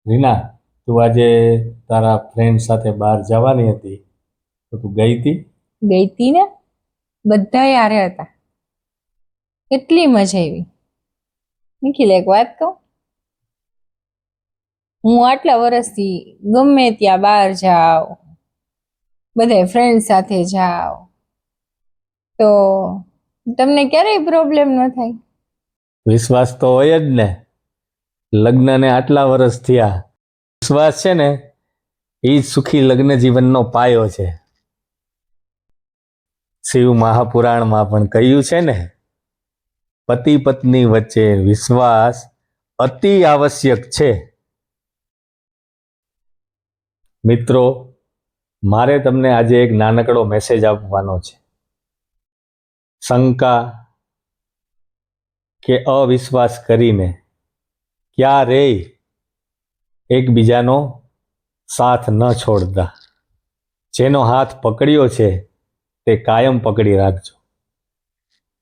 રીના, તું આજે તારા ફ્રેન્ડ સાથે બહાર જવાની હતી તો તું ગઈ હતી? ગઈ તી ને, બધા યારે હતા, કેટલી મજા આવી. નિખિલ, એક વાત કહું, હું આટલા વર્ષથી ગમે ત્યાં બહાર જાઉં, બધા ફ્રેન્ડ સાથે જાઉં, તો તમને ક્યારેય પ્રોબ્લેમ ન થાય? વિશ્વાસ તો હોય જ ને, લગ્નને આટલા વર્ષ થયા. વિશ્વાસ છે ને એ જ સુખી લગ્ન જીવનનો પાયો છે. શિવ મહાપુરાણમાં પણ કહ્યું છે ને, પતિ પત્ની વચ્ચે વિશ્વાસ અતિ આવશ્યક છે. મિત્રો, મારે તમને આજે એક નાનકડો મેસેજ આપવાનો છે. શંકા કે અવિશ્વાસ કરીને ક્યારેય એકબીજાનો સાથ ન છોડતા. જેનો હાથ પકડ્યો છે તે કાયમ પકડી રાખજો.